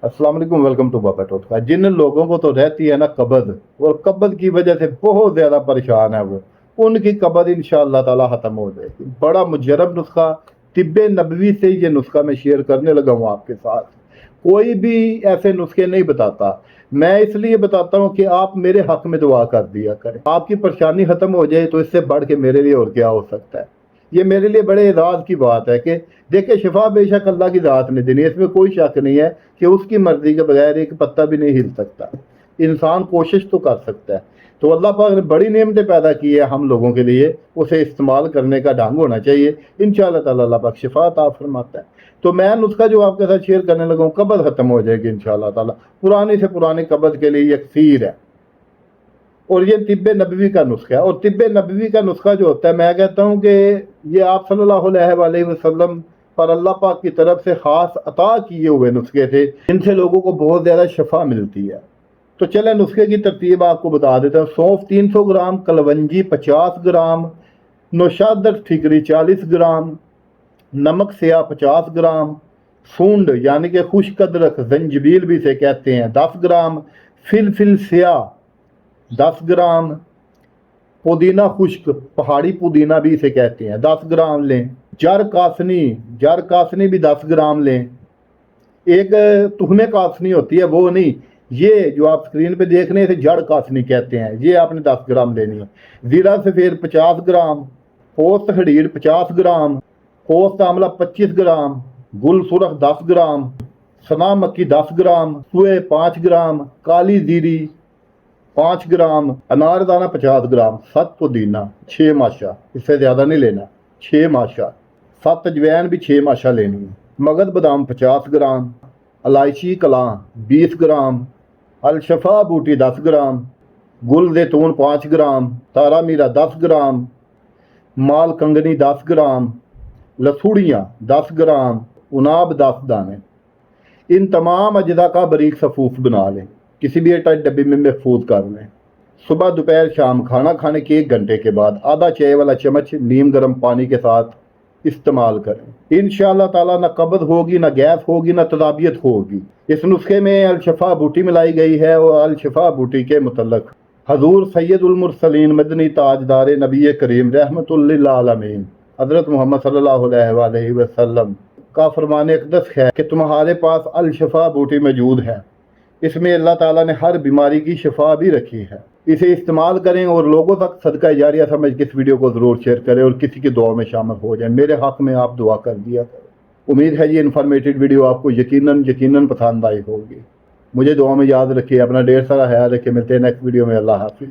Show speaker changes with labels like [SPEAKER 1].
[SPEAKER 1] अस्सलाम वालेकुम, welcome to बाबा टोटका। जिन लोगों को तो रहती है ना कब्ज, और कब्ज की वजह से बहुत ज़्यादा परेशान है वो, उनकी कब्ज इंशाअल्लाह ताला ख़त्म हो जाएगी। बड़ा मुजरब नुस्खा, तिब्बे नबवी से ये नुस्खा मैं शेयर करने लगा हूँ आपके साथ। कोई भी ऐसे नुस्खे नहीं बताता, मैं इसलिए बताता हूँ कि आप मेरे हक में दुआ कर दिया करें। आपकी परेशानी ख़त्म हो जाए तो इससे बढ़ के मेरे लिए और क्या हो सकता है। ये मेरे लिए बड़े एजाज़ की बात है कि देखिए, शिफा बेशक अल्लाह की ज़ात ने देनी है, इसमें कोई शक नहीं है कि उसकी मर्जी के बगैर एक पत्ता भी नहीं हिल सकता। इंसान कोशिश तो कर सकता है। तो अल्लाह पाक ने बड़ी नेमतें पैदा की है हम लोगों के लिए, उसे इस्तेमाल करने का ढंग होना चाहिए। इंशाअल्लाह ताला अल्लाह पाक शिफा अता फरमाता है। तो मैं नुस्खा जो आपके साथ शेयर करने लगा हूँ, कब्ज़ ख़त्म हो जाएगी इंशाअल्लाह ताला। पुरानी से पुरानी कब्ज़ के लिए यकसीर है, और ये तिब्बे नबवी का नुस्खा है। और तिब्बे नबवी का नुस्खा जो होता है, मैं कहता हूँ कि ये आप सल्लल्लाहु अलैहि वसल्लम पर अल्लाह पाक की तरफ से ख़ास अता किए हुए नुस्खे थे, इनसे लोगों को बहुत ज़्यादा शफा मिलती है। तो चले नुस्खे की तरतीब आपको बता देता हूँ। सौंफ 300 ग्राम, कलवंजी 50 ग्राम, नौशादर ठिकरी 40 ग्राम, नमक स्या 50 ग्राम, सूंड यानी कि खुश्क अदरक, जंजबील भी से कहते हैं 10 ग्राम, फिलफिल स्या 10 ग्राम, पुदीना खुश्क, पहाड़ी पुदीना भी इसे कहते हैं 10 ग्राम लें। जर कासनी भी 10 ग्राम लें। एक तुहमे कासनी होती है वो नहीं, ये जो आप स्क्रीन पे देख रहे हैं इसे जड़ कासनी कहते हैं, ये आपने 10 ग्राम लेनी है। ज़ीरा सफ़ेद 50 ग्राम, पोस्त हड़ीर 50 ग्राम, पोस्त आंवला 25 ग्राम, गुल सुरख 10 ग्राम, सना मक्की 10 ग्राम, सुए 5 ग्राम, काली जीरी 5 ग्राम, अनारदाना 50 ग्राम, 7 पुदीना 6 माशा, इससे ज़्यादा नहीं लेना, 6 माशा, 7 अजवैन भी 6 माशा लेनी है, मगध बादाम 50 ग्राम, इलायची कलां 20 ग्राम, अलशफा बूटी 10 ग्राम, गुल जैतून 5 ग्राम, तारा मीरा 10 ग्राम, माल कंगनी 10 ग्राम, लसूड़ियाँ 10 ग्राम, उनाब 10 दाने। इन तमाम अज्जा का बारीक सफूफ बना लें, किसी भी एयरटाइट डब्बे में महफूज कर लें। सुबह दोपहर शाम खाना खाने के 1 घंटे के बाद आधा चाय वाला चम्मच नीम गर्म पानी के साथ इस्तेमाल करें। इंशाअल्लाह ताला ना कब्ज़ होगी, ना गैस होगी, ना तदाबियत होगी। इस नुस्खे में अलशफा बूटी मिलाई गई है, और अलशफा बूटी के मुतल्लक हजूर सैयदुल मुरसलीन मदनी ताजदार नबी करीम रहमतुल लिल आलमीन हज़रत मोहम्मद सल्लल्लाहु अलैहि वसल्लम का फरमान अक़दस है कि तुम्हारे पास अलशफा बूटी मौजूद है। इसमें अल्लाह ताला ने हर बीमारी की शफा भी रखी है। इसे इस्तेमाल करें और लोगों तक सदका जारिया समझ के इस वीडियो को ज़रूर शेयर करें और किसी की दुआ में शामिल हो जाए। मेरे हक में आप दुआ कर दिया करें। उम्मीद है ये इन्फॉर्मेटिव वीडियो आपको यकीनन पसंद आई होगी। मुझे दुआ में याद रखिए, अपना ढेर सारा ख्याल रखिए। मिलते हैं नेक्स्ट वीडियो में। अल्लाह हाफिज़।